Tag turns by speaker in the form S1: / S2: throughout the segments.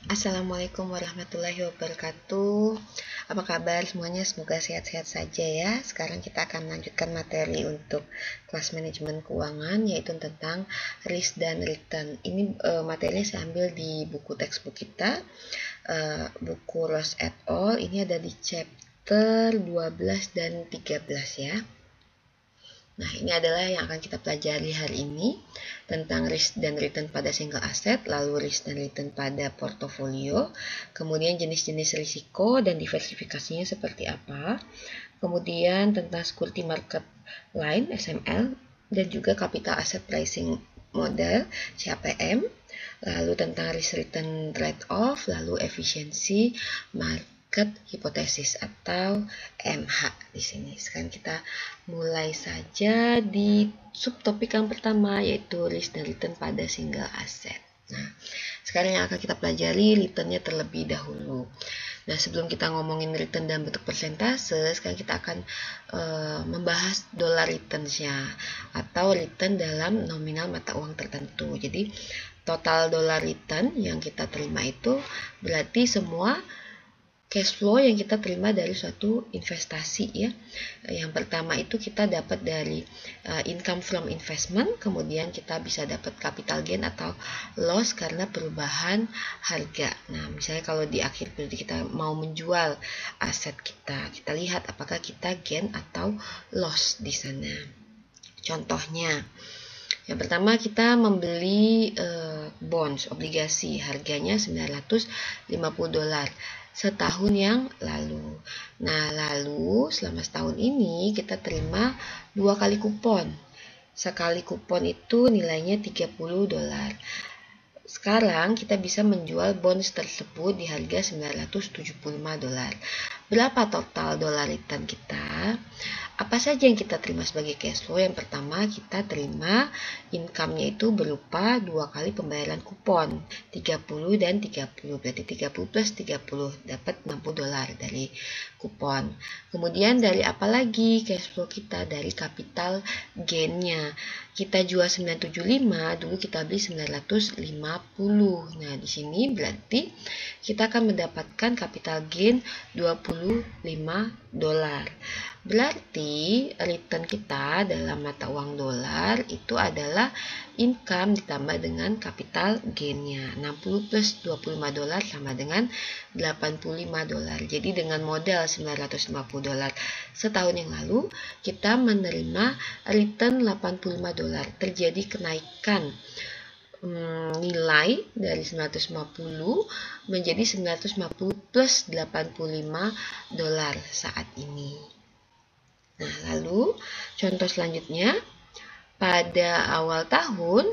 S1: Assalamualaikum warahmatullahi wabarakatuh. Apa kabar semuanya? Semoga sehat-sehat saja ya. Sekarang kita akan melanjutkan materi untuk kelas manajemen keuangan, yaitu tentang risk dan return. Ini materinya saya ambil di buku textbook kita, buku Ross et al. Ini ada di chapter 12 dan 13 ya. Nah, ini adalah yang akan kita pelajari hari ini tentang risk dan return pada single asset, lalu risk dan return pada portofolio, kemudian jenis-jenis risiko dan diversifikasinya seperti apa, kemudian tentang security market line (SML) dan juga capital asset pricing model (CAPM), lalu tentang risk return trade-off, lalu efisiensi market hipotesis atau MH di sini. Sekarang kita mulai saja di subtopik yang pertama, yaitu risk dan return pada single asset. Nah, sekarang yang akan kita pelajari returnnya terlebih dahulu. Nah, sebelum kita ngomongin return dalam bentuk persentase, sekarang kita akan membahas dollar returns-nya atau return dalam nominal mata uang tertentu. Jadi, total dollar return yang kita terima itu berarti semua cash flow yang kita terima dari suatu investasi ya. Yang pertama itu kita dapat dari income from investment, kemudian kita bisa dapat capital gain atau loss karena perubahan harga. Nah, misalnya kalau di akhir periode kita mau menjual aset kita, kita lihat apakah kita gain atau loss di sana. Contohnya, yang pertama kita membeli bonds, obligasi, harganya $950 setahun yang lalu. Nah, lalu selama setahun ini kita terima 2 kali kupon. Sekali kupon itu nilainya $30. Sekarang kita bisa menjual bonds tersebut di harga $975. Berapa total dollar return kita? Apa saja yang kita terima sebagai cash flow? Yang pertama, kita terima income-nya itu berupa 2 kali pembayaran kupon, 30 dan 30. Berarti 30 plus 30 dapat $60 dari kupon. Kemudian dari apa lagi cash flow kita? Dari capital gain-nya. Kita jual 975, dulu kita beli 950. Nah, di sini berarti kita akan mendapatkan capital gain $25. Berarti return kita dalam mata uang dolar itu adalah income ditambah dengan capital gain-nya. 60 plus $25 sama dengan $85. Jadi dengan modal $950 setahun yang lalu, kita menerima return $85. Terjadi kenaikan nilai dari 950 menjadi 950 plus $85 saat ini. Nah, lalu contoh selanjutnya, pada awal tahun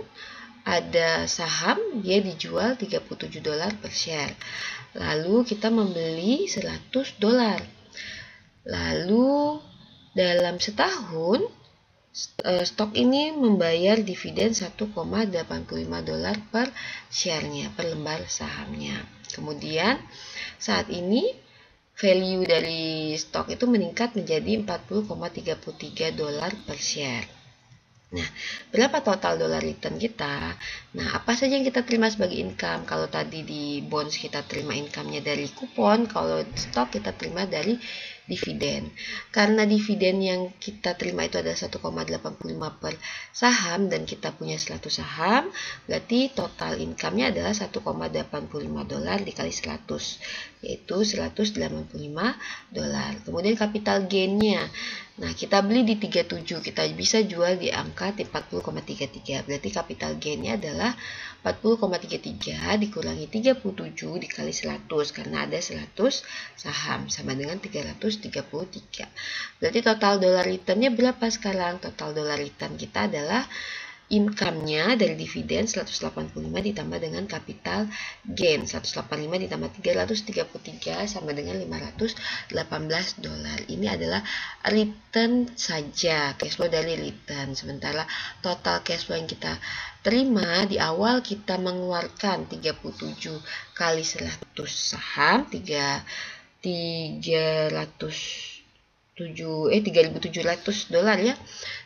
S1: ada saham, dia dijual $37 per share. Lalu kita membeli $100. Lalu dalam setahun stok ini membayar dividen $1,85 per share-nya, per lembar sahamnya. Kemudian saat ini value dari stok itu meningkat menjadi $40,33 per share. Nah, berapa total dollar return kita? Nah, apa saja yang kita terima sebagai income? Kalau tadi di bonds kita terima income-nya dari kupon, kalau stok kita terima dari dividen. Karena dividen yang kita terima itu adalah 1,85 per saham dan kita punya 100 saham, berarti total income-nya adalah $1,85 dikali 100, yaitu $185. Kemudian capital gain-nya. Nah, kita beli di 37, kita bisa jual di angka 40,33. Berarti capital gain-nya adalah 40,33 dikurangi 37 dikali 100 karena ada 100 saham sama dengan 333. Berarti total dollar return-nya berapa sekarang? Total dollar return kita adalah income-nya dari dividen 185 ditambah dengan capital gain 185 ditambah 333 sama dengan $518. Ini adalah return saja, cash flow dari return. Sementara total cash flow yang kita terima di awal kita mengeluarkan 37 kali 100 saham, 3.700 ya,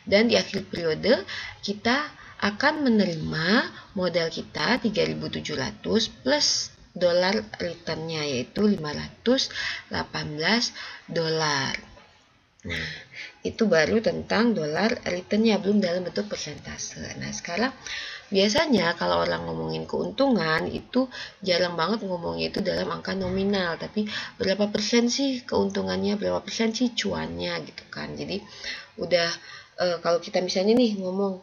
S1: dan di akhir periode kita akan menerima modal kita 3.700 plus dolar returnnya, yaitu $518. Nah, itu baru tentang dolar returnnya, belum dalam bentuk persentase. Nah, sekarang biasanya kalau orang ngomongin keuntungan itu jarang banget ngomongnya itu dalam angka nominal, tapi berapa persen sih keuntungannya, berapa persen sih cuannya gitu kan. Jadi udah kalau kita misalnya nih ngomong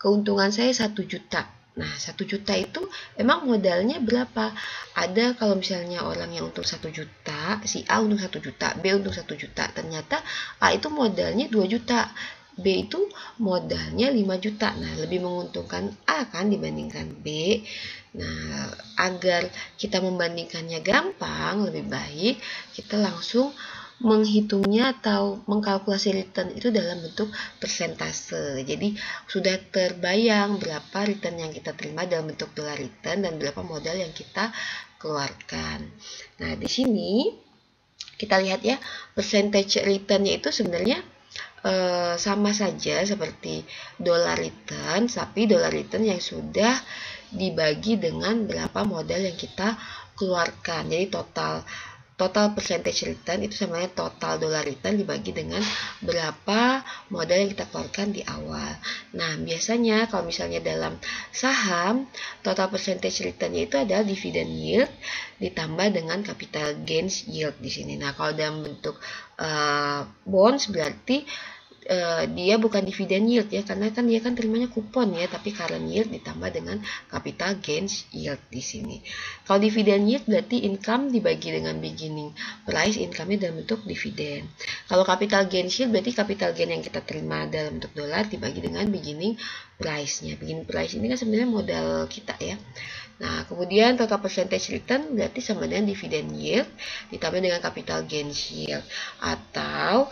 S1: keuntungan saya 1 juta. Nah, 1 juta itu emang modalnya berapa? Ada kalau misalnya orang yang untung 1 juta, si A untung 1 juta, B untung 1 juta. Ternyata A itu modalnya 2 juta, B itu modalnya 5 juta. Nah, lebih menguntungkan A kan dibandingkan B. Nah, agar kita membandingkannya gampang, lebih baik kita langsung menghitungnya atau mengkalkulasi return itu dalam bentuk persentase. Jadi sudah terbayang berapa return yang kita terima dalam bentuk dolar return dan berapa modal yang kita keluarkan. Nah, di sini kita lihat ya, percentage returnnya itu sebenarnya sama saja seperti dolar return, tapi dolar return yang sudah dibagi dengan berapa modal yang kita keluarkan. Jadi total percentage return itu sama total dolar return dibagi dengan berapa modal yang kita keluarkan di awal. Nah, biasanya kalau misalnya dalam saham, total percentage returnnya itu adalah dividend yield ditambah dengan capital gains yield di sini. Nah, kalau dalam bentuk bonds berarti dia bukan dividen yield ya, karena kan dia kan terimanya kupon ya, tapi current yield ditambah dengan capital gains yield di sini. Kalau dividen yield berarti income dibagi dengan beginning price, income-nya dalam bentuk dividen. Kalau capital gains yield berarti capital gain yang kita terima dalam bentuk dolar dibagi dengan beginning price-nya. Beginning price ini kan sebenarnya modal kita ya. Nah, kemudian total percentage return berarti sama dengan dividend yield ditambah dengan capital gains yield, atau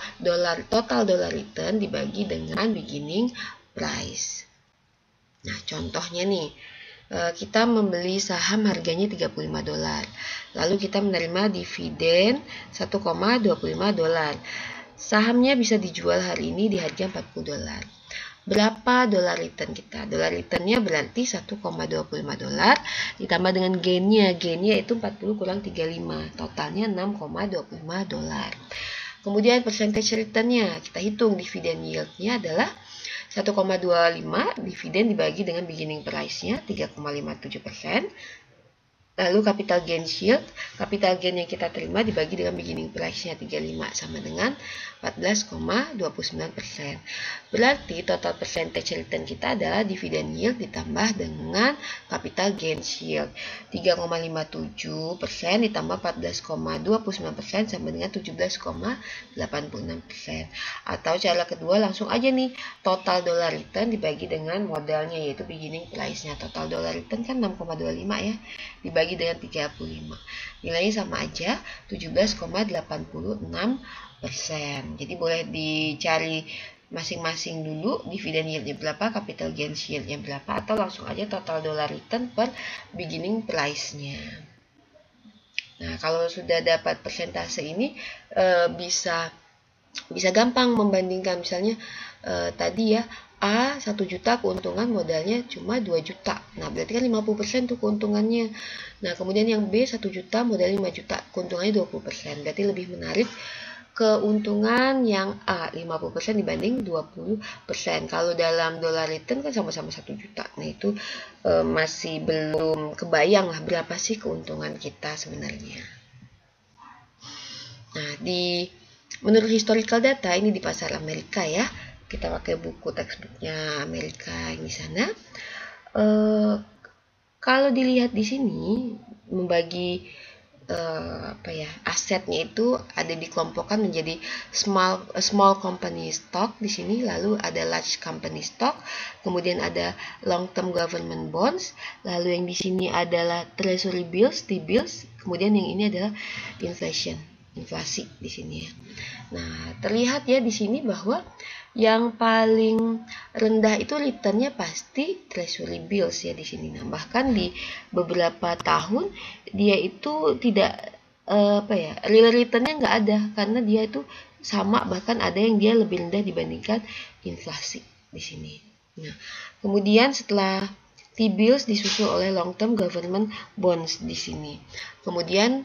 S1: total dollar return dibagi dengan beginning price. Nah, contohnya nih, kita membeli saham harganya $35, lalu kita menerima dividen $1,25. Sahamnya bisa dijual hari ini di harga $40. Berapa dolar return kita? Dolar returnnya berarti $1,25 ditambah dengan gainnya. Gainnya itu 40 kurang 35. Totalnya $6,25. Kemudian percentage returnnya, kita hitung dividen yieldnya adalah 1,25, dividen dibagi dengan beginning price-nya 3,57%. Lalu capital gain yield, capital gain yang kita terima dibagi dengan beginning price-nya 35 sama dengan 14,29%. Berarti total percentage return kita adalah dividend yield ditambah dengan capital gain yield. 3,57% ditambah 14,29% sama dengan 17,86%. Atau cara kedua langsung aja nih, total dollar return dibagi dengan modalnya yaitu beginning price-nya. Total dollar return kan 6,25 ya, dibagi dengan 35. Nilainya sama aja 17,86%. Jadi boleh dicari masing-masing dulu dividen yieldnya berapa, capital gains yieldnya berapa, atau langsung aja total dollar return per beginning price-nya. Nah, kalau sudah dapat persentase ini bisa gampang membandingkan. Misalnya tadi ya, A 1 juta keuntungan modalnya cuma 2 juta. Nah, berarti kan 50% tuh keuntungannya. Nah, kemudian yang B 1 juta modal 5 juta, keuntungannya 20%. Berarti lebih menarik keuntungan yang A 50% dibanding 20%. Kalau dalam dollar return kan sama-sama 1 juta. Nah, itu masih belum kebayang lah berapa sih keuntungan kita sebenarnya. Nah, menurut historical data ini di pasar Amerika ya, kita pakai buku textbooknya Amerika di sana. Kalau dilihat di sini membagi asetnya itu ada dikelompokkan menjadi small company stock di sini, lalu ada large company stock, kemudian ada long term government bonds, lalu yang di sini adalah treasury bills, T-bills, kemudian yang ini adalah inflasi di sini ya. Nah, terlihat ya di sini bahwa yang paling rendah itu returnnya pasti treasury bills ya di sini. Nah, bahkan di beberapa tahun dia itu tidak real returnnya nggak ada, karena dia itu sama, bahkan ada yang dia lebih rendah dibandingkan inflasi di sini. Nah, kemudian setelah T-bills disusul oleh long term government bonds di sini. Kemudian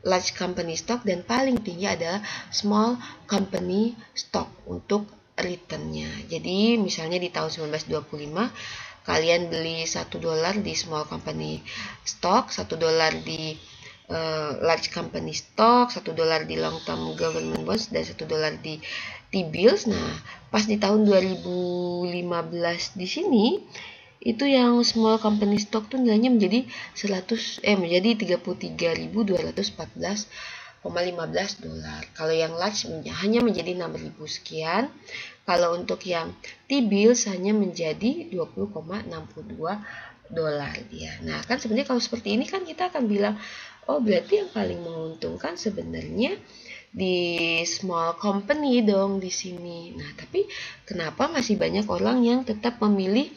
S1: large company stock, dan paling tinggi adalah small company stock untuk returnnya. Jadi misalnya di tahun 1925 kalian beli $1 di small company stock, $1 di large company stock, $1 di long term government bonds, dan $1 di T-bills. Nah, pas di tahun 2015 di sini itu yang small company stock tuh nilainya menjadi menjadi $33.214,15. Kalau yang large hanya menjadi 6.000 sekian. Kalau untuk yang T-bills hanya menjadi $20,62 dia. Nah, kan sebenarnya kalau seperti ini kan kita akan bilang, oh berarti yang paling menguntungkan sebenarnya di small company dong di sini. Nah, tapi kenapa masih banyak orang yang tetap memilih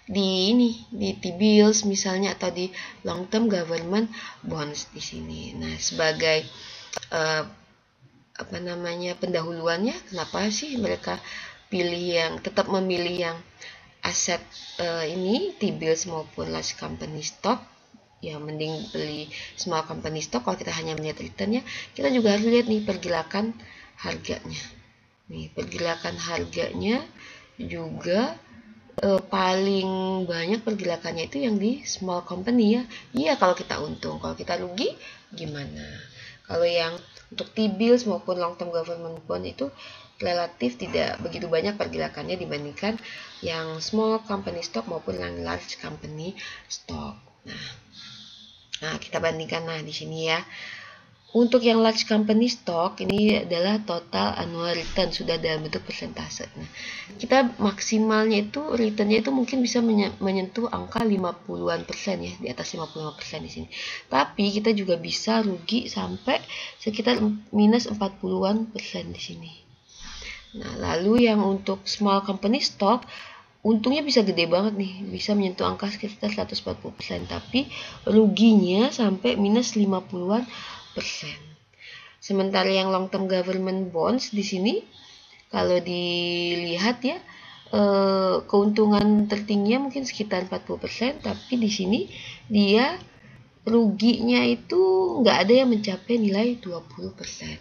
S1: di T-bills misalnya, atau di long term government bonds di sini. Nah, sebagai pendahuluannya, kenapa sih mereka tetap memilih yang aset T-bills maupun large company stock? Ya, mending beli small company stock. Kalau kita hanya melihat returnnya, kita juga harus lihat nih pergerakan harganya. Nih, pergerakan harganya juga paling banyak pergerakannya itu yang di small company ya. Iya, kalau kita untung. Kalau kita rugi gimana? Kalau yang untuk T-bills maupun long term government bond itu relatif tidak begitu banyak pergerakannya dibandingkan yang small company stock maupun yang large company stock. Nah, kita bandingkan di sini ya. Untuk yang large company stock ini adalah total annual return, sudah dalam bentuk persentase. Nah, kita maksimalnya itu returnnya itu mungkin bisa menyentuh angka 50-an% ya, di atas 55% di sini. Tapi kita juga bisa rugi sampai sekitar minus 40-an% di sini. Nah, lalu yang untuk small company stock untungnya bisa gede banget nih, bisa menyentuh angka sekitar 140%, tapi ruginya sampai minus 50-an%. Sementara yang long term government bonds di sini kalau dilihat ya, keuntungan tertingginya mungkin sekitar 40%, tapi di sini dia ruginya itu nggak ada yang mencapai nilai 20%.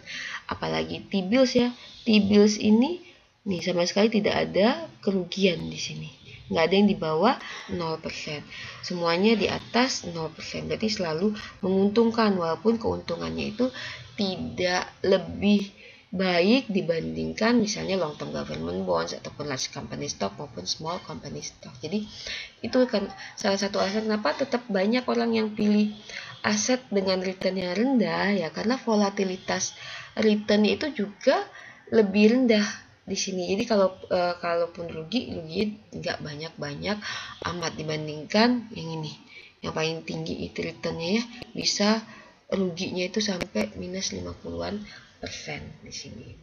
S1: Apalagi T-bills ya. T-bills ini nih sama sekali tidak ada kerugian di sini. Nggak ada yang di bawah 0%. Semuanya di atas 0%. Berarti selalu menguntungkan, walaupun keuntungannya itu tidak lebih baik dibandingkan misalnya long term government bonds ataupun large company stock maupun small company stock. Jadi itu kan salah satu alasan kenapa tetap banyak orang yang pilih aset dengan return yang rendah ya, karena volatilitas return itu juga lebih rendah di sini. Jadi kalaupun rugi nggak banyak amat dibandingkan yang ini. Yang paling tinggi itu returnnya ya, bisa ruginya itu sampai minus 50-an% di sini.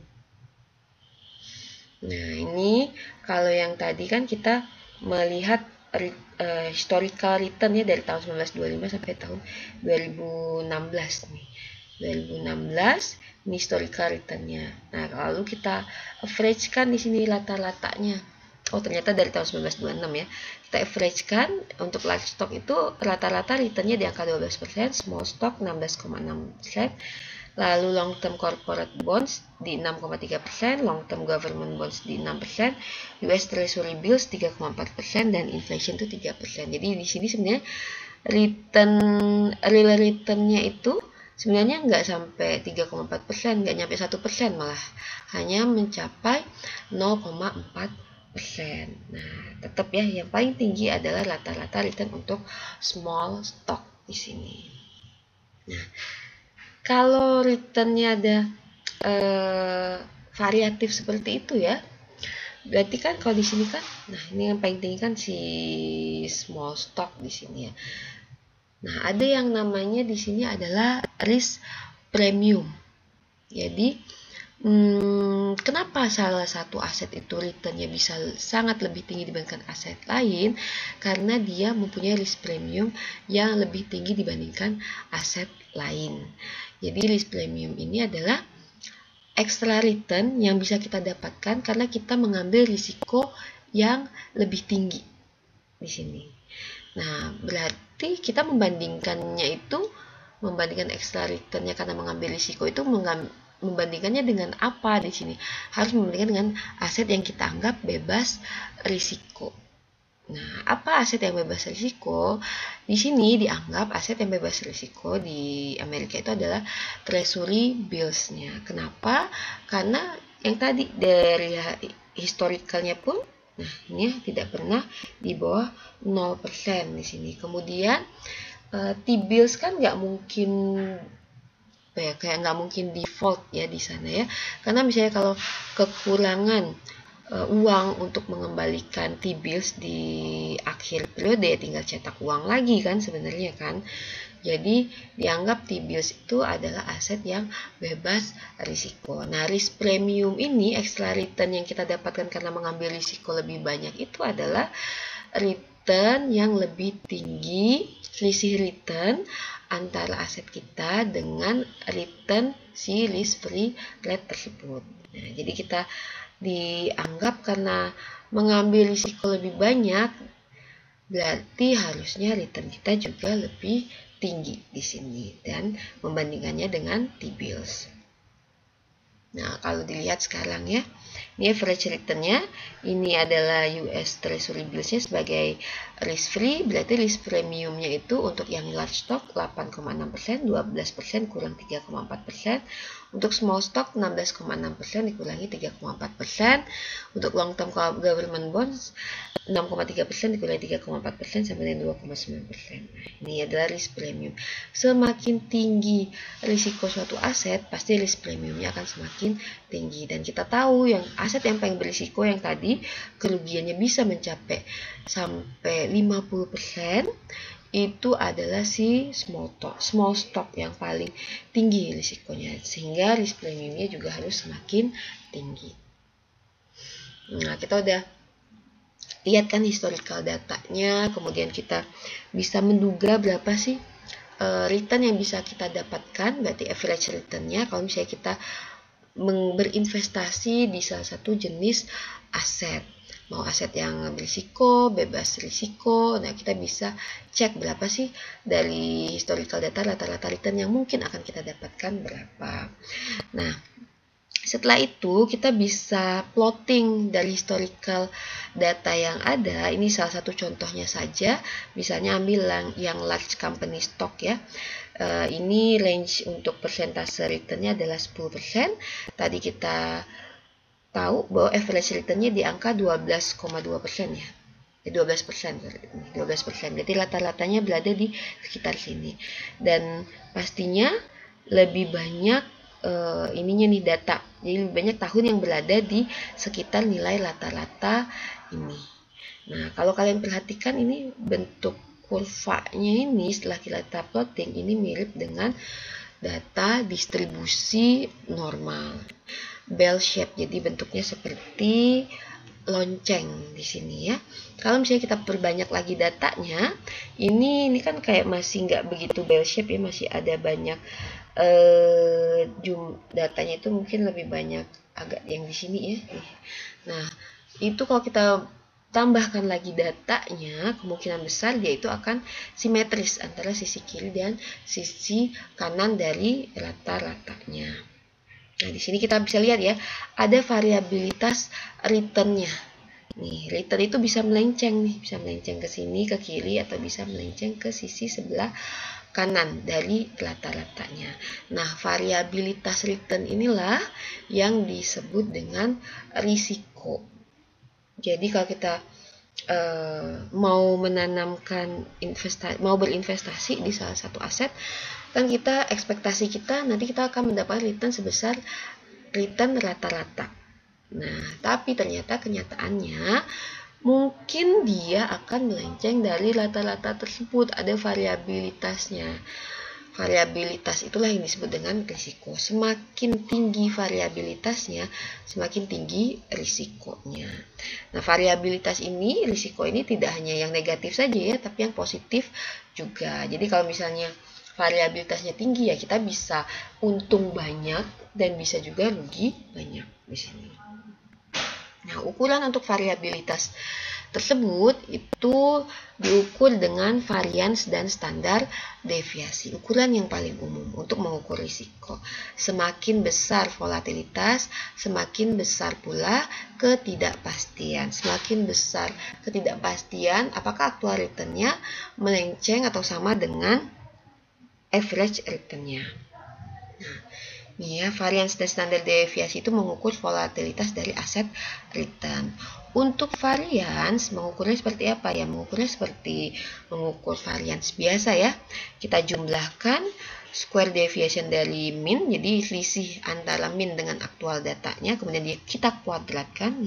S1: Nah, ini kalau yang tadi kan kita melihat historical return ya dari tahun 1925 sampai tahun 2016 nih. 2016 ini historical returnnya. Nah, lalu kita average-kan di sini rata-ratanya. Oh, ternyata dari tahun 1926 ya. Kita average-kan untuk large stock itu rata-rata returnnya di angka 12%, small stock 16,6%, lalu long term corporate bonds di 6,3%, long term government bonds di 6%, US Treasury bills 3,4%, dan inflation itu 3%. Jadi di sini sebenarnya real returnnya itu sebenarnya nggak sampai 3,4%, nggak nyampe 1%, malah hanya mencapai 0,4%. Nah, tetap ya yang paling tinggi adalah rata-rata return untuk small stock di sini. Nah, kalau returnnya ada variatif seperti itu ya, berarti kan kalau di sini kan, nah ini yang paling tinggi kan si small stock di sini ya. Nah, ada yang namanya di sini adalah risk premium. Jadi kenapa salah satu aset itu returnnya bisa sangat lebih tinggi dibandingkan aset lain? Karena dia mempunyai risk premium yang lebih tinggi dibandingkan aset lain. Jadi risk premium ini adalah extra return yang bisa kita dapatkan karena kita mengambil risiko yang lebih tinggi. di sini. Nah, berarti kita membandingkannya itu, membandingkan extra returnnya karena mengambil risiko itu membandingkannya dengan apa di sini? Harus membandingkan dengan aset yang kita anggap bebas risiko. Nah, apa aset yang bebas risiko? Di sini dianggap aset yang bebas risiko di Amerika itu adalah treasury bills-nya. Kenapa? Karena yang tadi dari historicalnya pun, nah ini tidak pernah di bawah 0% di sini. Kemudian T-bills kan nggak mungkin kayak nggak mungkin default ya di sana ya, karena misalnya kalau kekurangan uang untuk mengembalikan T-bills di akhir periode ya tinggal cetak uang lagi kan sebenarnya kan. Jadi dianggap T-bills itu adalah aset yang bebas risiko. Nah, risk premium ini, extra return yang kita dapatkan karena mengambil risiko lebih banyak itu adalah return yang lebih tinggi, selisih return antara aset kita dengan return si risk free rate tersebut. Nah, jadi kita dianggap karena mengambil risiko lebih banyak, berarti harusnya return kita juga lebih tinggi di sini dan membandingkannya dengan T-bills. Nah, kalau dilihat sekarang ya, ini average return-nya, ini adalah US Treasury Bills-nya sebagai risk free, berarti risk premiumnya itu untuk yang large stock 8,6%, 12% kurang 3,4%, untuk small stock 16,6% dikurangi 3,4%, untuk long term government bonds 6,3% dikurangi 3,4% sama dengan 2,9%. Ini adalah risk premium. Semakin tinggi risiko suatu aset, pasti risk premiumnya akan semakin tinggi. Dan kita tahu yang aset yang paling berisiko yang tadi kerugiannya bisa mencapai sampai 50%, itu adalah si small stock yang paling tinggi risikonya, sehingga risk premiumnya juga harus semakin tinggi. Nah, kita udah lihat kan historical datanya, kemudian kita bisa menduga berapa sih return yang bisa kita dapatkan, berarti average return-nya kalau misalnya kita berinvestasi di salah satu jenis aset, mau aset yang berisiko, bebas risiko. Nah, kita bisa cek berapa sih dari historical data rata-rata return yang mungkin akan kita dapatkan berapa. Nah, setelah itu kita bisa plotting dari historical data yang ada. Ini salah satu contohnya saja, misalnya ambil yang large company stock ya. Ini range untuk persentase returnnya adalah 10%. Tadi kita tahu bahwa average returnnya di angka 12,2% ya. 12%. Jadi rata-ratanya berada di sekitar sini. Dan pastinya lebih banyak ininya nih data. Jadi lebih banyak tahun yang berada di sekitar nilai rata-rata ini. Nah, kalau kalian perhatikan ini bentuk kurvanya ini setelah kita plotting ini mirip dengan data distribusi normal. Bell shape. Jadi bentuknya seperti lonceng di sini ya. Kalau misalnya kita perbanyak lagi datanya, ini kan kayak masih nggak begitu bell shape ya, masih ada banyak datanya itu mungkin lebih banyak agak yang di sini ya. Nah, itu kalau kita tambahkan lagi datanya, kemungkinan besar dia itu akan simetris antara sisi kiri dan sisi kanan dari rata-ratanya. Nah, di sini kita bisa lihat ya, ada variabilitas return-nya. Nih, return itu bisa melenceng nih, bisa melenceng ke sini, ke kiri, atau bisa melenceng ke sisi sebelah kanan dari rata-ratanya. Nah, variabilitas return inilah yang disebut dengan risiko. Jadi kalau kita mau menanamkan mau berinvestasi di salah satu aset, kan kita ekspektasi kita nanti kita akan mendapat return sebesar return rata-rata. Nah, tapi ternyata kenyataannya mungkin dia akan melenceng dari rata-rata tersebut, ada variabilitasnya. Variabilitas itulah yang disebut dengan risiko. Semakin tinggi variabilitasnya, semakin tinggi risikonya. Nah, variabilitas ini, risiko ini tidak hanya yang negatif saja ya, tapi yang positif juga. Jadi kalau misalnya variabilitasnya tinggi ya kita bisa untung banyak dan bisa juga rugi banyak di sini. Nah, ukuran untuk variabilitas tersebut itu diukur dengan varians dan standar deviasi, ukuran yang paling umum untuk mengukur risiko. Semakin besar volatilitas, semakin besar pula ketidakpastian. Semakin besar ketidakpastian apakah aktual return-nya melenceng atau sama dengan average return-nya. Nah, ini ya, varians dan standar deviasi itu mengukur volatilitas dari aset return. Untuk varians, mengukurnya seperti apa ya? Mengukurnya seperti mengukur varians biasa ya. Kita jumlahkan square deviation dari mean, jadi selisih antara mean dengan aktual datanya, kemudian kita kuadratkan,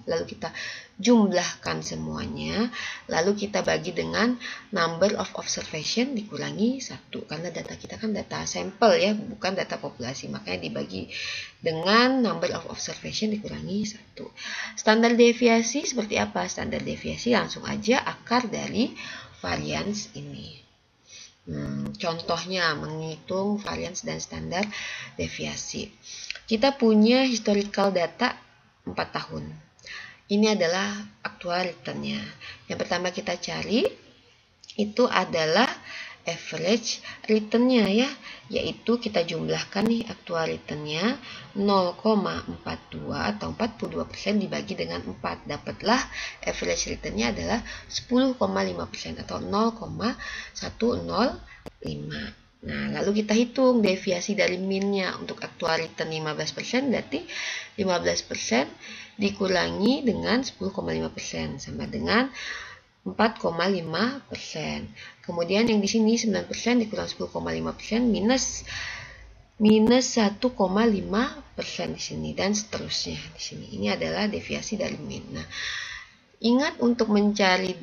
S1: lalu kita jumlahkan semuanya, lalu kita bagi dengan number of observation dikurangi 1, karena data kita kan data sampel ya, bukan data populasi, makanya dibagi dengan number of observation dikurangi 1. Standar deviasi seperti apa? Standar deviasi langsung aja akar dari varians ini. Contohnya menghitung varians dan standar deviasi. Kita punya historical data 4 tahun. Ini adalah aktual return-nya. Yang pertama kita cari itu adalah average return-nya ya, yaitu kita jumlahkan nih aktual return-nya 0,42 atau 42% dibagi dengan 4, dapatlah average return-nya adalah 10,5% atau 0,105. Nah, lalu kita hitung deviasi dari min-nya. Untuk aktual return 15%, berarti 15% dikurangi dengan 10,5% sama dengan 4,5%. Kemudian yang di sini 9% dikurang 10,5% minus 1,5% di sini dan seterusnya di sini. Ini adalah deviasi dari min. Nah, ingat untuk mencari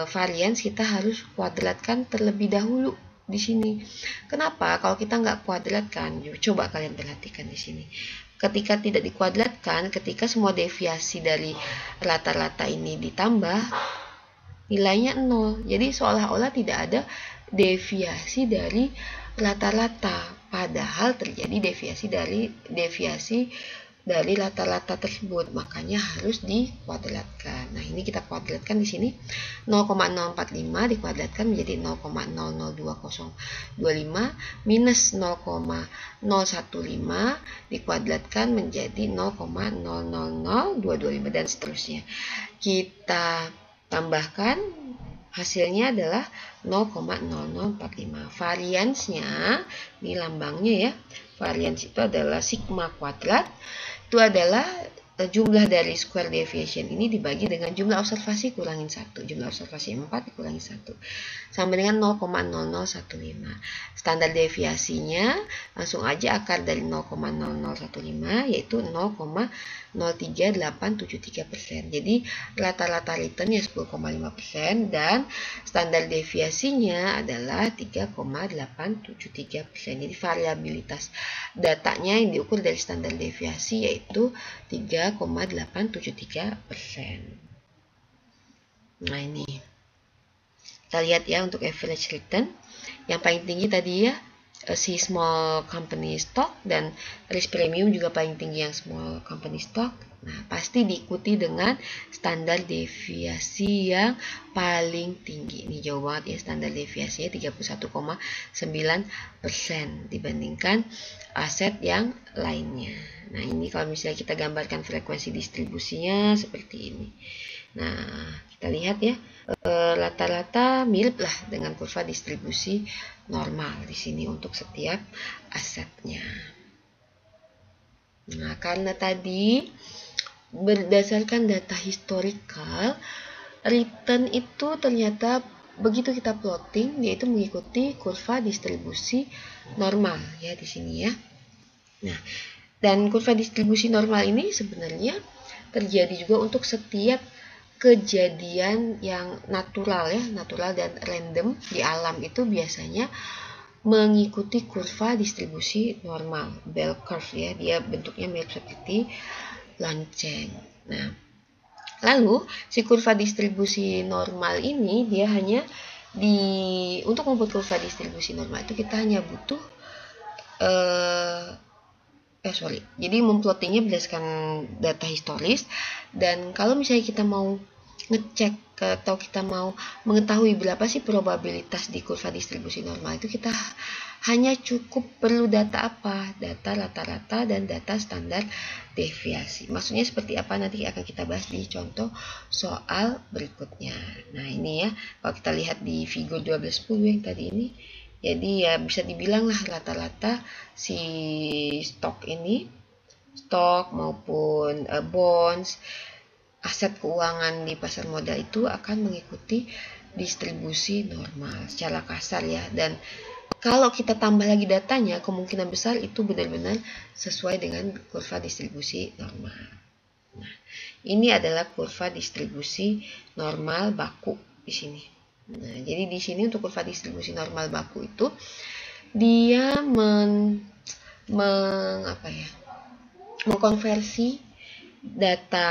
S1: varians kita harus kuadratkan terlebih dahulu di sini. Kenapa? Kalau kita nggak kuadratkan, coba kalian perhatikan di sini. Ketika tidak dikuadratkan, ketika semua deviasi dari rata-rata ini ditambah, nilainya 0. Jadi seolah-olah tidak ada deviasi dari rata-rata, padahal terjadi deviasi dari rata-rata tersebut, makanya harus dikuadratkan. Nah, ini kita kuadratkan di sini 0,045 dikuadratkan menjadi 0,002025 minus 0,015 dikuadratkan menjadi 0,000225 dan seterusnya. Kita tambahkan, hasilnya adalah 0,0045. Variansnya, ini lambangnya ya. Varians itu adalah sigma kuadrat. Itu adalah jumlah dari square deviation ini dibagi dengan jumlah observasi kurangin 1. Jumlah observasi 4 dikurangi 1. Sama dengan 0,0015. Standar deviasinya langsung aja akar dari 0,0015 yaitu 0,03873%. Jadi rata-rata returnnya 10,5% dan standar deviasinya adalah 3,873%. Jadi variabilitas datanya yang diukur dari standar deviasi yaitu 3,873%. Nah, ini kita lihat ya untuk average return. Yang paling tinggi tadi ya si small company stock, dan risk premium juga paling tinggi yang small company stock. Nah, pasti diikuti dengan standar deviasi yang paling tinggi. Ini jauh banget ya, standar deviasinya 31,9% dibandingkan aset yang lainnya. Nah, ini kalau misalnya kita gambarkan frekuensi distribusinya seperti ini. Nah, kita lihat ya, rata-rata mirip lah dengan kurva distribusi normal di sini untuk setiap asetnya. Nah, karena tadi berdasarkan data historical, return itu ternyata begitu kita plotting, yaitu mengikuti kurva distribusi normal ya di sini ya. Nah, dan kurva distribusi normal ini sebenarnya terjadi juga untuk setiap kejadian yang natural ya, natural dan random di alam itu biasanya mengikuti kurva distribusi normal, bell curve ya, dia bentuknya mirip seperti lonceng. Nah, lalu si kurva distribusi normal ini dia hanya untuk membuat kurva distribusi normal itu kita hanya butuh Jadi memplottingnya berdasarkan data historis. Dan kalau misalnya kita mau ngecek atau kita mau mengetahui berapa sih probabilitas di kurva distribusi normal itu, kita hanya cukup perlu data apa? Data rata-rata dan data standar deviasi. Maksudnya seperti apa nanti akan kita bahas di contoh soal berikutnya. Nah, ini ya, kalau kita lihat di figur 1210 yang tadi ini, jadi ya bisa dibilang lah rata-rata si stok maupun bonds, aset keuangan di pasar modal itu akan mengikuti distribusi normal secara kasar ya. Dan kalau kita tambah lagi datanya, kemungkinan besar itu benar-benar sesuai dengan kurva distribusi normal. Nah, ini adalah kurva distribusi normal baku di sini. Nah, jadi di sini untuk kurva distribusi normal baku itu dia mengkonversi data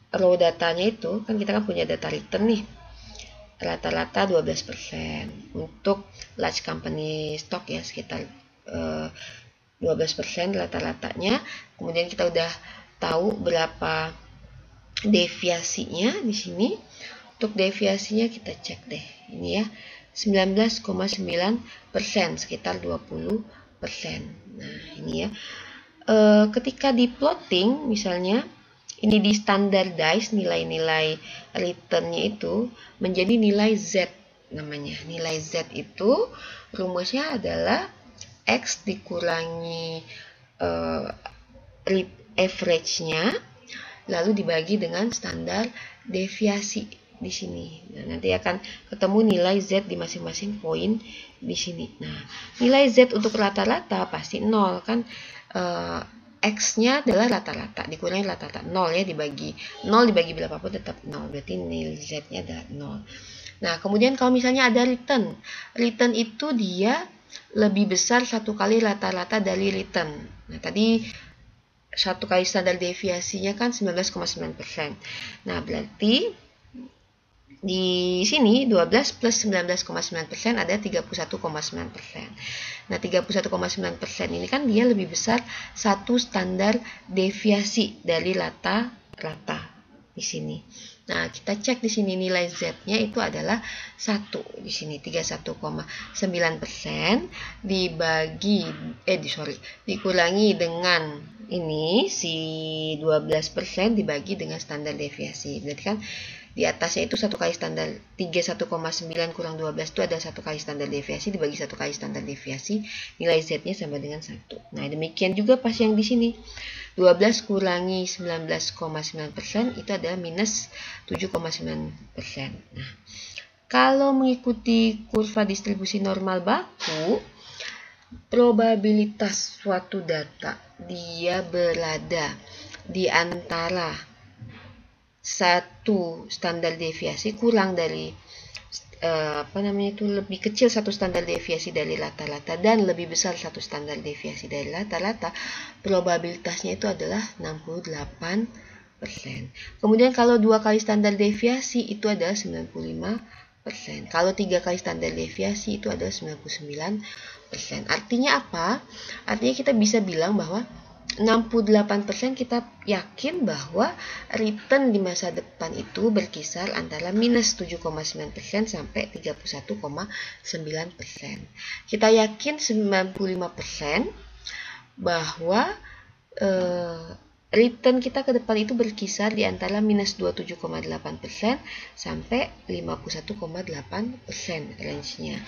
S1: raw datanya itu, kan kita kan punya data return nih, rata-rata 12%. Untuk large company stock ya sekitar 12% rata-ratanya. Kemudian kita udah tahu berapa deviasinya di sini. Untuk deviasinya kita cek deh. Ini ya, 19,9%, sekitar 20%. Nah, ini ya. Ketika di plotting misalnya, ini di standardize nilai-nilai returnnya itu menjadi nilai Z namanya. Nilai Z itu rumusnya adalah X dikurangi average-nya lalu dibagi dengan standar deviasi di sini. Nah, nanti akan ketemu nilai Z di masing-masing poin di sini. Nah, nilai Z untuk rata-rata pasti 0 kan. X-nya adalah rata-rata dikurangi rata-rata, 0 ya, dibagi 0 dibagi berapapun tetap 0, berarti nilai Z-nya adalah 0. Nah, kemudian kalau misalnya ada return itu dia lebih besar satu kali rata-rata dari return. Nah, tadi satu kali standar deviasinya kan 19,9%. Nah, berarti di sini 12 plus 19,9% ada 31,9%. Nah, 31,9% ini kan dia lebih besar satu standar deviasi dari rata-rata di sini. Nah, kita cek di sini nilai Z-nya itu adalah 1 di sini, 31,9% dikurangi dengan ini si 12% dibagi dengan standar deviasi. Berarti kan di atasnya itu satu kali standar 31,9 kurang 12 itu ada satu kali standar deviasi dibagi satu kali standar deviasi, nilai Z-nya sama dengan 1. Nah, demikian juga pas yang di sini. 12 kurangi 19,9% itu adalah minus 7,9%. Nah, kalau mengikuti kurva distribusi normal baku, probabilitas suatu data dia berada di antara satu standar deviasi kurang dari lebih kecil satu standar deviasi dari rata-rata dan lebih besar satu standar deviasi dari rata-rata, probabilitasnya itu adalah 68%. Kemudian kalau dua kali standar deviasi itu adalah 95%. Kalau tiga kali standar deviasi itu adalah 99%. Artinya apa? Artinya kita bisa bilang bahwa 68% kita yakin bahwa return di masa depan itu berkisar antara minus 7,9% sampai 31,9%. Kita yakin 95% bahwa return kita ke depan itu berkisar di antara minus 27,8% sampai 51,8% range-nya.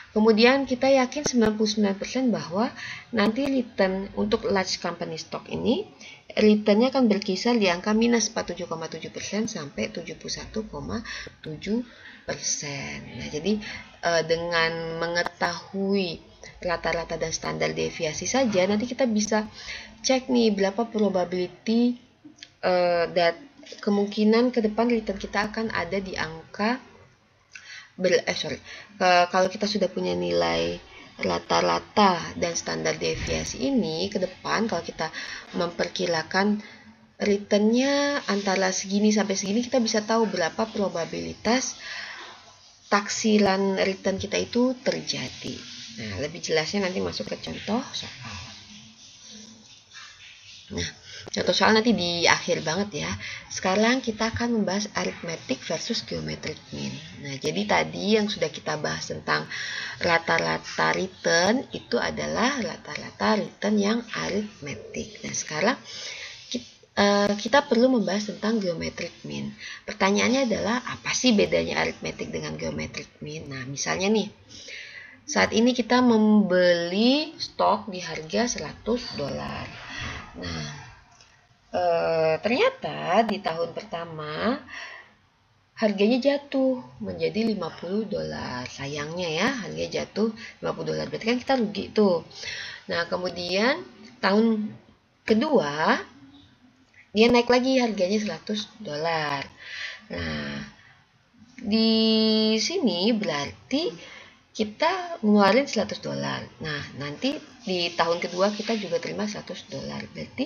S1: Kemudian kita yakin 99% bahwa nanti return untuk large company stock ini returnnya akan berkisar di angka minus 47,7% sampai 71,7%. Nah, jadi dengan mengetahui rata-rata dan standar deviasi saja nanti kita bisa cek nih berapa probability dan kemungkinan ke depan return kita akan ada di angka kalau kita sudah punya nilai rata-rata dan standar deviasi ini ke depan, kalau kita memperkirakan returnnya antara segini sampai segini, kita bisa tahu berapa probabilitas taksiran return kita itu terjadi. Nah, lebih jelasnya nanti masuk ke contoh soal. Nah, contoh soal nanti di akhir banget ya. Sekarang kita akan membahas arithmetic versus geometric mean. Nah, jadi tadi yang sudah kita bahas tentang rata-rata return itu adalah rata-rata return yang arithmetic. Nah, sekarang kita perlu membahas tentang geometric mean. Pertanyaannya adalah apa sih bedanya arithmetic dengan geometric mean? Nah, misalnya nih, saat ini kita membeli stok di harga $100. Nah, ternyata di tahun pertama harganya jatuh menjadi $50. Sayangnya ya, harganya jatuh $50. Berarti kan kita rugi tuh. Nah, kemudian tahun kedua dia naik lagi harganya $100. Nah, di sini berarti kita ngeluarin $100. Nah, nanti di tahun kedua kita juga terima $100. Berarti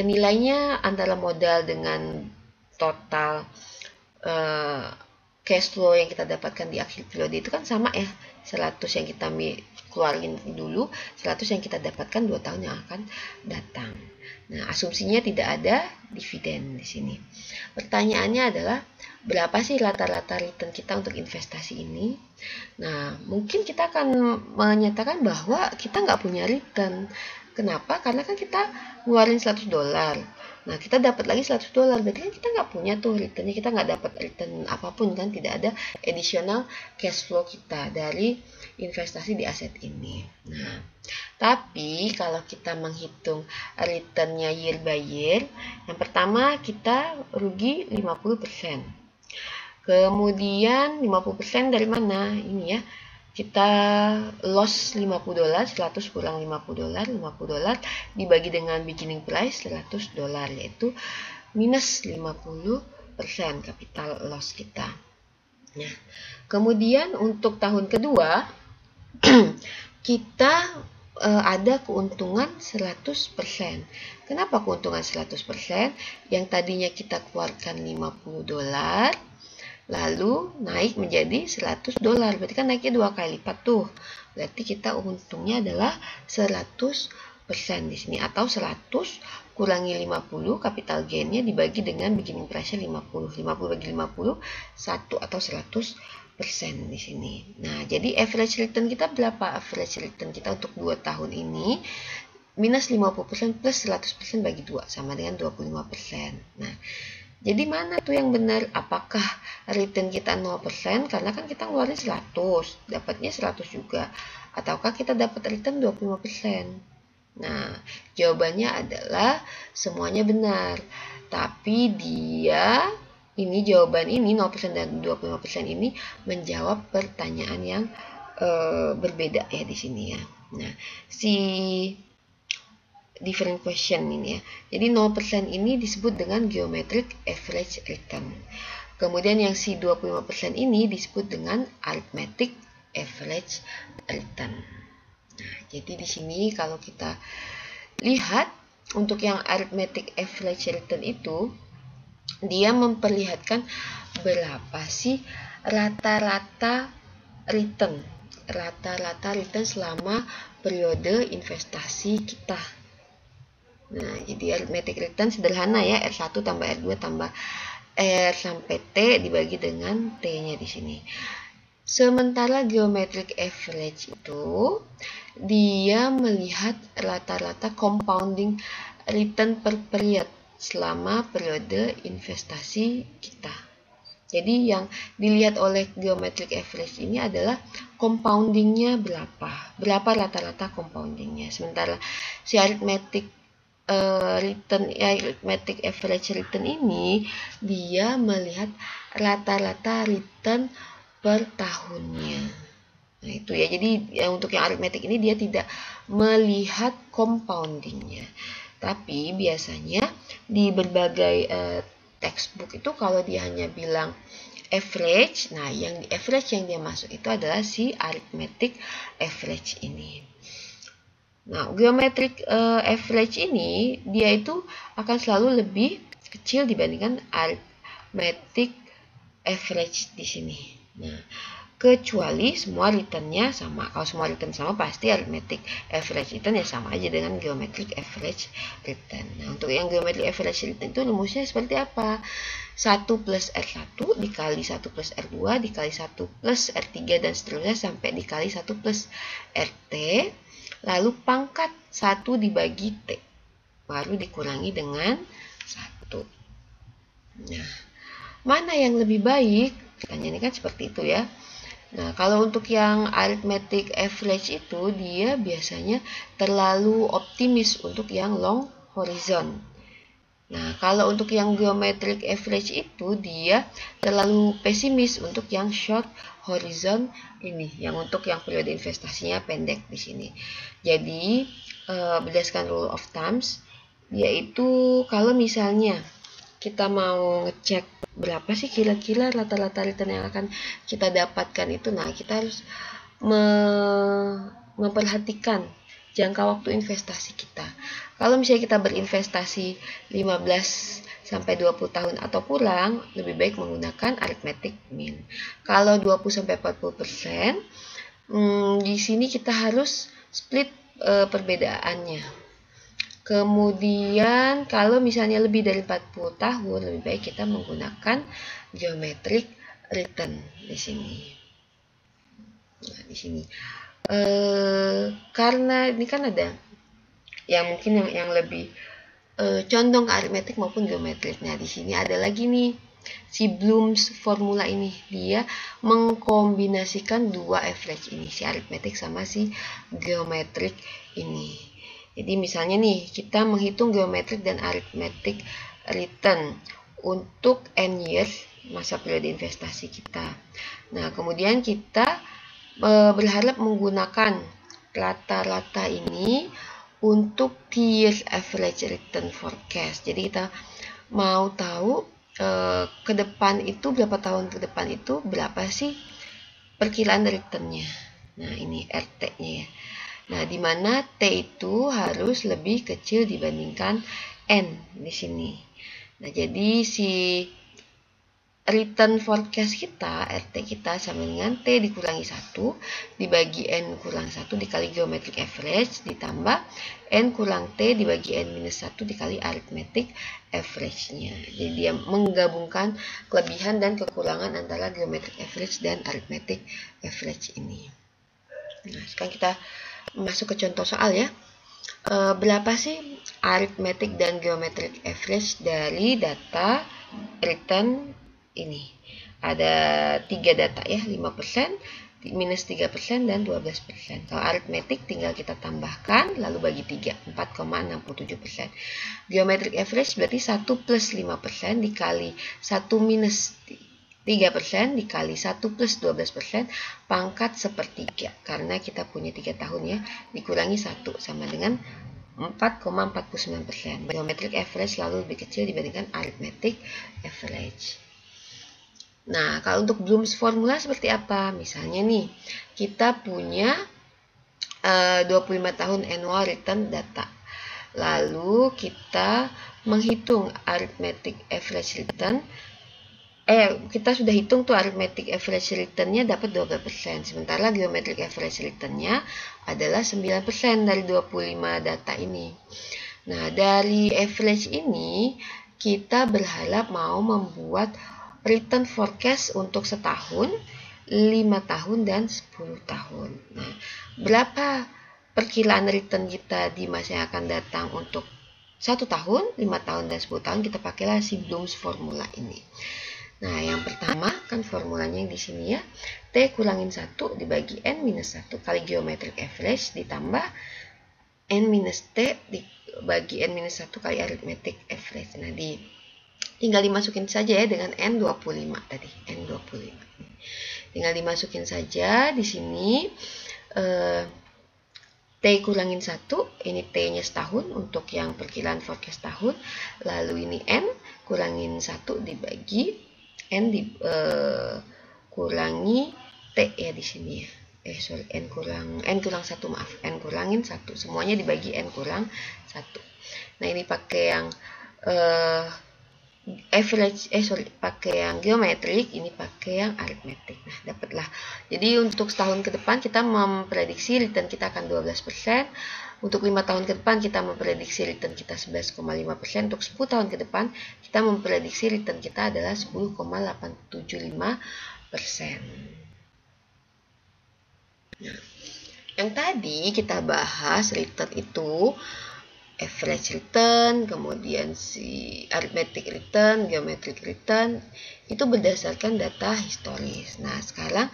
S1: nilainya antara modal dengan total cash flow yang kita dapatkan di akhir periode itu kan sama ya. 100 yang kita keluarin dulu, 100 yang kita dapatkan 2 tahun yang akan datang. Nah, asumsinya tidak ada dividen di sini. Pertanyaannya adalah berapa sih rata-rata return kita untuk investasi ini? Nah, mungkin kita akan menyatakan bahwa kita nggak punya return. Kenapa? Karena kan kita ngeluarin $100. Nah, kita dapat lagi $100, berarti kan kita nggak punya tuh returnnya, kita nggak dapat return apapun kan, tidak ada additional cash flow kita dari investasi di aset ini. Nah, tapi kalau kita menghitung returnnya year by year, yang pertama kita rugi 50%. Kemudian 50% dari mana? Ini ya. Kita loss $50, 100 kurang $50 dibagi dengan beginning price $100, yaitu minus 50% capital loss kita. Nah, kemudian untuk tahun kedua kita ada keuntungan 100%. Kenapa keuntungan 100%? Yang tadinya kita keluarkan $50, lalu naik menjadi $100. Berarti kan naiknya 2 kali lipat tuh. Berarti kita untungnya adalah 100% di sini, atau 100 kurangi 50 capital gain-nya dibagi dengan beginning price-nya 50. 50 bagi 50 1 atau 100% di sini. Nah, jadi average return kita berapa? Average return kita untuk 2 tahun ini minus 50% plus 100% bagi 2 sama dengan 25%. Nah, jadi mana tuh yang benar? Apakah return kita 0%? Karena kan kita ngeluarin 100, dapatnya 100 juga. Ataukah kita dapat return 25%? Nah, jawabannya adalah semuanya benar. Tapi jawaban ini 0% dan 25% ini menjawab pertanyaan yang berbeda ya di sini ya. Nah, different question ini ya. Jadi 0% ini disebut dengan geometric average return. Kemudian yang si 25% ini disebut dengan arithmetic average return. Nah, jadi di sini kalau kita lihat untuk yang arithmetic average return itu dia memperlihatkan berapa sih rata-rata return selama periode investasi kita. Nah, jadi arithmetic return sederhana ya, R1 tambah R2 tambah R sampai T dibagi dengan T-nya di sini. Sementara geometric average itu dia melihat rata-rata compounding return per period selama periode investasi kita. Jadi yang dilihat oleh geometric average ini adalah compoundingnya berapa rata-rata compoundingnya. Sementara si arithmetic arithmetic average return ini dia melihat rata-rata return per tahunnya. Nah, itu ya. Jadi untuk yang arithmetic ini dia tidak melihat compoundingnya. Tapi biasanya di berbagai textbook itu kalau dia hanya bilang average, nah yang di average yang dia masuk itu adalah si arithmetic average ini. Nah, geometric average ini dia itu akan selalu lebih kecil dibandingkan arithmetic average di sini. Nah, kecuali semua returnnya sama. Kalau semua return sama, pasti arithmetic average return ya sama aja dengan geometric average return. Nah, untuk yang geometric average return itu rumusnya seperti apa? 1 plus R1 dikali 1 plus R2 dikali 1 plus R3 dan seterusnya sampai dikali 1 plus RT, lalu pangkat 1 dibagi T, baru dikurangi dengan 1. Nah, mana yang lebih baik? Pertanyaannya kan seperti itu ya. Nah, kalau untuk yang arithmetic average itu, dia biasanya terlalu optimis untuk yang long horizon. Nah, kalau untuk yang geometric average itu, dia terlalu pesimis untuk yang short horizon ini, yang untuk yang periode investasinya pendek di sini. Jadi, berdasarkan rule of thumbs, yaitu kalau misalnya kita mau ngecek berapa sih kira-kira rata-rata return yang akan kita dapatkan itu, nah kita harus memperhatikan jangka waktu investasi kita. Kalau misalnya kita berinvestasi 15 sampai 20 tahun atau kurang, lebih baik menggunakan arithmetic mean. Kalau 20 sampai 40%, di sini kita harus split perbedaannya. Kemudian kalau misalnya lebih dari 40 tahun, lebih baik kita menggunakan geometric return di sini. Nah, di sini karena ini kan ada yang mungkin yang lebih condong ke aritmetik maupun geometrik. Nah, di sini ada lagi nih si Bloom's formula ini. Dia mengkombinasikan dua average ini, si aritmetik sama si geometrik ini. Jadi misalnya nih, kita menghitung geometrik dan arithmetic return untuk N years, masa periode investasi kita. Nah, kemudian kita berharap menggunakan rata-rata ini untuk years average return forecast. Jadi kita mau tahu ke depan itu, berapa tahun ke depan itu, berapa sih perkiraan returnnya. Nah, ini RT-nya ya. Nah, di mana T itu harus lebih kecil dibandingkan N di sini. Nah, jadi si return forecast kita, RT kita sama dengan T dikurangi 1 dibagi N kurang 1 dikali geometric average ditambah N kurang T dibagi N minus 1 dikali arithmetic average-nya. Jadi dia menggabungkan kelebihan dan kekurangan antara geometric average dan arithmetic average ini. Nah, sekarang kita masuk ke contoh soal ya. Berapa sih arithmetic dan geometric average dari data return ini? Ada 3 data ya, 5%, minus 3% dan 12%. Kalau arithmetic tinggal kita tambahkan lalu bagi 3, 4,67%. Geometric average berarti 1 plus 5% dikali 1 minus 3% dikali 1 plus 12% pangkat sepertiga, karena kita punya 3 tahun ya, dikurangi 1 sama dengan 4,49%. Geometric average selalu lebih kecil dibandingkan arithmetic average. Nah, kalau untuk Bloom's formula seperti apa? Misalnya nih, kita punya 25 tahun annual return data. Lalu kita menghitung arithmetic average return. Kita sudah hitung tuh arithmetic average return-nya dapat 12%. Sementara geometric average return-nya adalah 9% dari 25 data ini. Nah, dari average ini kita berharap mau membuat return forecast untuk setahun, 5 tahun, dan 10 tahun. Nah, berapa perkiraan return kita di masa yang akan datang untuk 1 tahun, 5 tahun, dan 10 tahun? Kita pakailah si Bloom's formula ini. Nah, yang pertama kan formulanya di sini ya, T kurangin 1 dibagi N minus 1 kali geometric average ditambah N minus T dibagi N minus 1 kali arithmetic average. Nah, tinggal dimasukin saja ya dengan N25 tadi, N25. Tinggal dimasukin saja di sini T kurangin 1, ini T-nya setahun untuk yang perkiraan forecast tahun, lalu ini N kurangin 1 dibagi N kurangi T ya di sini ya. N kurang 1, maaf. N kurangin 1. Semuanya dibagi N kurang 1. Nah, ini pakai yang pakai yang geometrik, ini pakai yang aritmetik. Nah, dapatlah. Jadi untuk setahun ke depan kita memprediksi return kita akan 12%. Untuk 5 tahun ke depan kita memprediksi return kita 11,5%. Untuk 10 tahun ke depan kita memprediksi return kita adalah 10,875%. Nah, yang tadi kita bahas return itu average return, kemudian si arithmetic return, geometric return, itu berdasarkan data historis. Nah, sekarang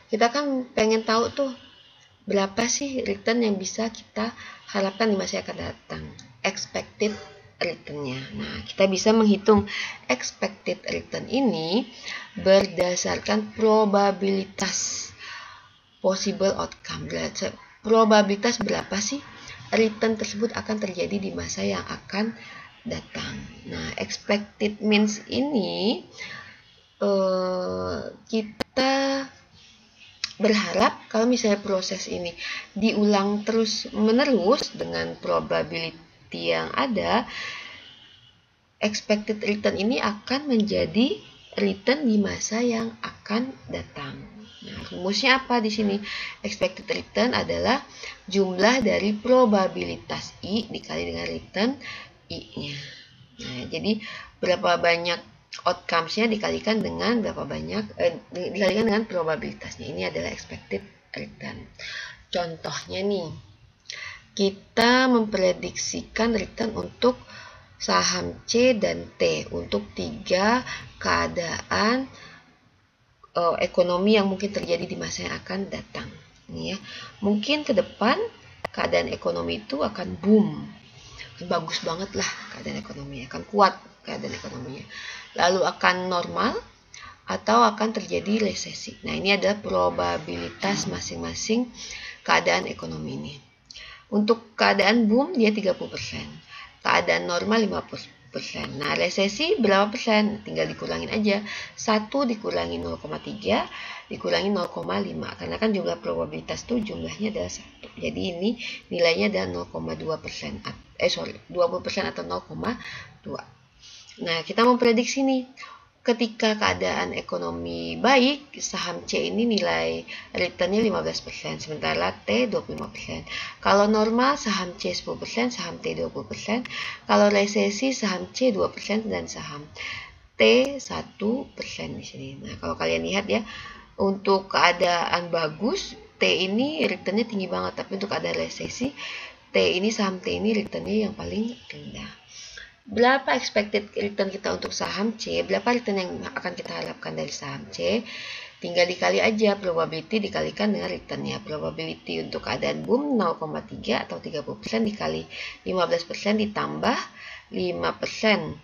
S1: kita kan pengen tahu tuh berapa sih return yang bisa kita harapkan di masa yang akan datang, expected return-nya. Nah, kita bisa menghitung expected return ini berdasarkan probabilitas possible outcome. Probabilitas berapa sih return tersebut akan terjadi di masa yang akan datang. Nah, expected means ini kita berharap kalau misalnya proses ini diulang terus menerus dengan probability yang ada, expected return ini akan menjadi return di masa yang akan datang. Nah, rumusnya apa di sini? Expected return adalah jumlah dari probabilitas I dikali dengan return I-nya. Nah, jadi berapa banyak outcomes-nya dikalikan dengan berapa banyak dikalikan dengan probabilitasnya. Ini adalah expected return. Contohnya nih, kita memprediksikan return untuk saham C dan T untuk 3 keadaan ekonomi yang mungkin terjadi di masa yang akan datang. Ini ya, mungkin ke depan keadaan ekonomi itu akan boom, bagus banget lah keadaan ekonominya, akan kuat keadaan ekonominya. Lalu akan normal atau akan terjadi resesi. Nah, ini adalah probabilitas masing-masing keadaan ekonomi ini. Untuk keadaan boom dia 30%, keadaan normal 50%. Nah, resesi berapa persen? Tinggal dikurangin aja. 1 dikurangi 0,3 dikurangi 0,5. Karena kan jumlah probabilitas itu jumlahnya adalah 1. Jadi ini nilainya adalah 0,2%. 20% atau 0,2. Nah, kita memprediksi nih, ketika keadaan ekonomi baik, saham C ini nilai returnnya 15%, sementara T 25%. Kalau normal, saham C 10%, saham T 20%. Kalau resesi, saham C 2% dan saham T 1% di sini. Nah, kalau kalian lihat ya, untuk keadaan bagus, T ini returnnya tinggi banget, tapi untuk keadaan resesi, saham T ini returnnya yang paling rendah. Berapa expected return kita untuk saham C? Berapa return yang akan kita harapkan dari saham C? Tinggal dikali aja probability dikalikan dengan returnnya. Probability untuk keadaan boom 0,3 atau 30% dikali 15% ditambah 5%.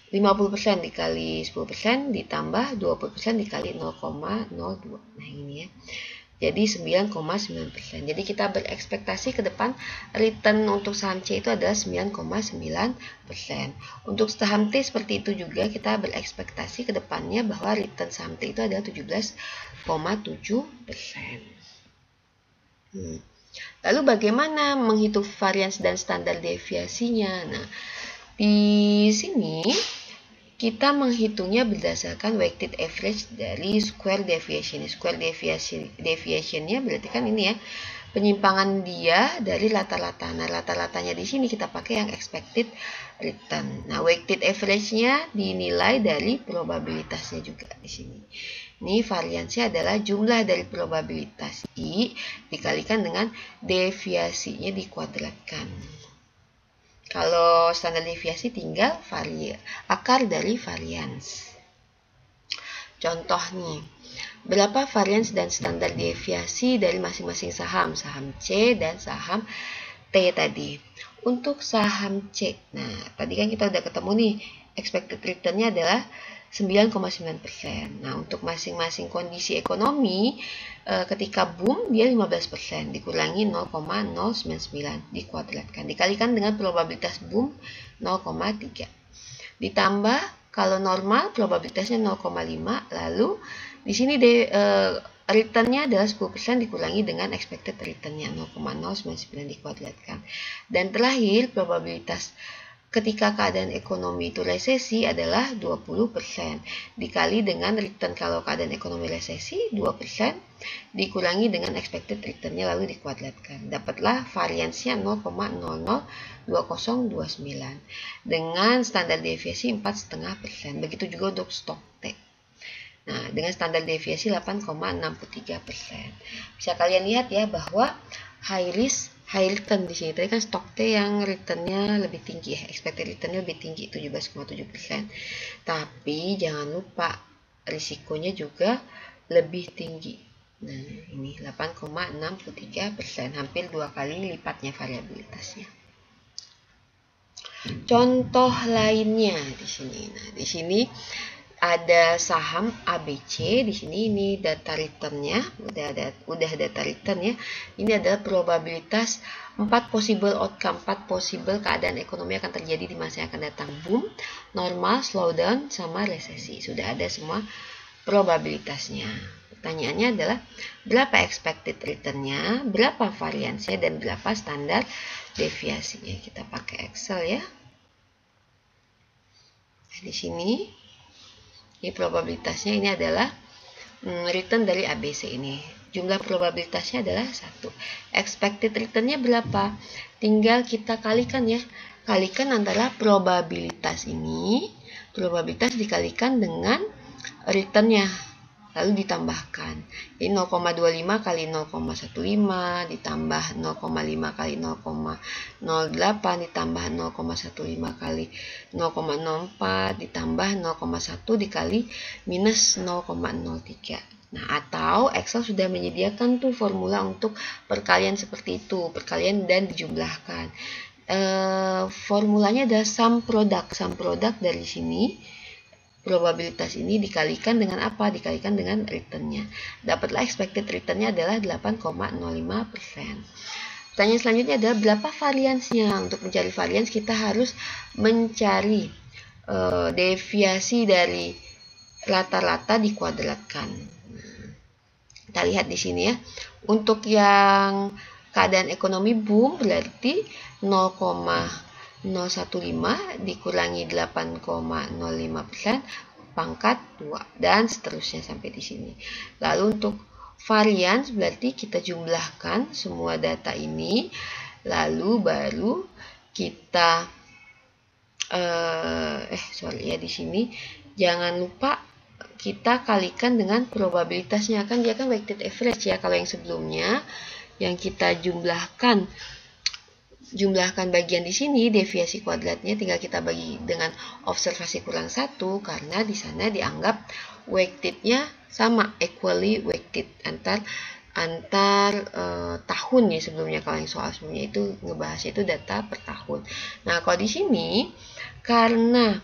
S1: 50% dikali 10% ditambah 20% dikali 0,02. Nah, ini ya. Jadi 9,9%. Jadi kita berekspektasi ke depan return untuk saham C itu adalah 9,9%. Untuk saham T seperti itu juga, kita berekspektasi ke depannya bahwa return saham T itu adalah 17,7%. Lalu bagaimana menghitung varians dan standar deviasinya? Nah, di sini kita menghitungnya berdasarkan weighted average dari square deviation. Square deviation-nya berarti kan ini ya, penyimpangan dia dari rata-rata. Nah, rata-ratanya di sini kita pakai yang expected return. Nah, weighted average-nya dinilai dari probabilitasnya juga di sini. Ini variansinya adalah jumlah dari probabilitas I dikalikan dengan deviasinya dikuadratkan. Kalau standar deviasi tinggal akar dari varians. Contoh nih, berapa varians dan standar deviasi dari masing-masing saham, saham C dan saham T tadi. Untuk saham C, nah tadi kan kita udah ketemu nih, expected return-nya adalah 9,9%. Nah, untuk masing-masing kondisi ekonomi, ketika boom dia 15%, dikurangi 0,099 dikuadratkan, dikalikan dengan probabilitas boom 0,3. Ditambah kalau normal probabilitasnya 0,5, lalu di sini return-nya adalah 10% dikurangi dengan expected return-nya 0,099 dikuadratkan. Dan terakhir probabilitas ketika keadaan ekonomi itu resesi adalah 20%. Dikali dengan return kalau keadaan ekonomi resesi 2%, dikurangi dengan expected return-nya lalu dikuadratkan. Dapatlah variansnya 0,002029 dengan standar deviasi 4,5%. Begitu juga untuk stok T. Nah, dengan standar deviasi 8,63%. Bisa kalian lihat ya bahwa high risk, high return di sini. Tadi kan stok T yang returnnya lebih tinggi, expected returnnya lebih tinggi 17,7%. Tapi jangan lupa risikonya juga lebih tinggi. Nah, ini 8,63%, hampir 2 kali lipatnya variabilitasnya. Contoh lainnya di sini. Nah, di sini ada saham ABC. Di sini ini data returnnya, udah data return ya. Ini adalah probabilitas 4 possible outcome, 4 possible keadaan ekonomi akan terjadi di masa yang akan datang. Boom, normal, slowdown, sama resesi. Sudah ada semua probabilitasnya. Pertanyaannya adalah berapa expected return-nya, berapa variansnya, dan berapa standar deviasinya. Kita pakai Excel ya. Nah, di sini ini probabilitasnya, ini adalah return dari ABC ini. Jumlah probabilitasnya adalah 1. Expected return-nya berapa? Tinggal kita kalikan ya. Kalikan antara probabilitas ini, probabilitas dikalikan dengan return-nya. Lalu ditambahkan. Jadi 0,25 kali 0,15 ditambah 0,5 kali 0,08 ditambah 0,15 kali 0,04 ditambah 0,1 dikali minus 0,03. Nah, atau Excel sudah menyediakan tuh formula untuk perkalian seperti itu, perkalian dan dijumlahkan. Formulanya adalah sum product. Sum product dari sini, probabilitas ini dikalikan dengan apa? Dikalikan dengan return-nya. Dapatlah expected return-nya adalah 8,05%. Pertanyaan selanjutnya adalah berapa variansnya? Untuk mencari varians kita harus mencari deviasi dari rata-rata dikuadratkan. Kita lihat di sini ya. Untuk yang keadaan ekonomi boom berarti 0,015 dikurangi 8,05% pangkat 2 dan seterusnya sampai di sini. Lalu untuk varians berarti kita jumlahkan semua data ini, lalu baru kita di sini jangan lupa kita kalikan dengan probabilitasnya, kan dia kan weighted average ya. Kalau yang sebelumnya yang kita jumlahkan bagian di sini deviasi kuadratnya tinggal kita bagi dengan observasi kurang 1 karena di sana dianggap weighted-nya sama, equally weighted antar tahun ya sebelumnya. Kalau yang soal sebelumnya itu ngebahasnya itu data per tahun. Nah, kalau di sini karena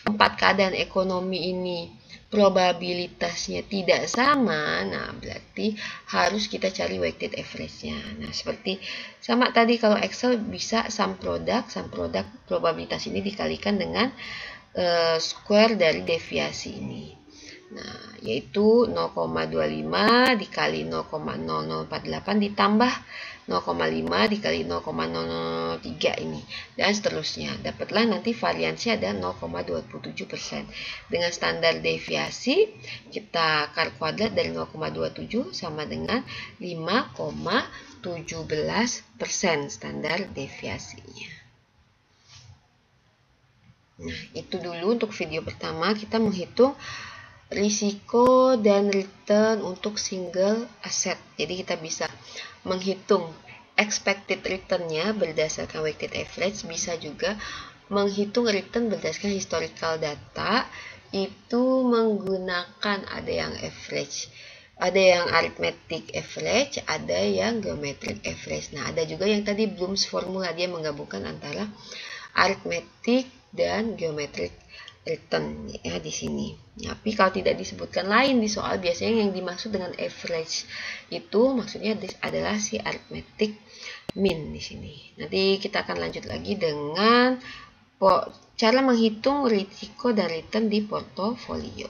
S1: 4 keadaan ekonomi ini probabilitasnya tidak sama, nah berarti harus kita cari weighted average-nya. Nah, seperti sama tadi kalau Excel bisa sum product probabilitas ini dikalikan dengan square dari deviasi ini. Nah, yaitu 0,25 dikali 0,0048 ditambah 0,5 dikali 0,003 ini dan seterusnya. Dapatlah nanti variansinya ada 0,27%. Dengan standar deviasi kita kuadrat dari 0,27 sama dengan 5,17% standar deviasinya. Nah, itu dulu untuk video pertama. Kita menghitung risiko dan return untuk single asset. Jadi kita bisa menghitung expected return-nya berdasarkan weighted average, bisa juga menghitung return berdasarkan historical data. Itu menggunakan ada yang average, ada yang arithmetic average, ada yang geometric average. Nah, ada juga yang tadi Bloom's formula, dia menggabungkan antara arithmetic dan geometric return ya di sini. Tapi kalau tidak disebutkan lain di soal, biasanya yang dimaksud dengan average itu maksudnya adalah si arithmetic mean di sini. Nanti kita akan lanjut lagi dengan cara menghitung risiko dan return di portofolio.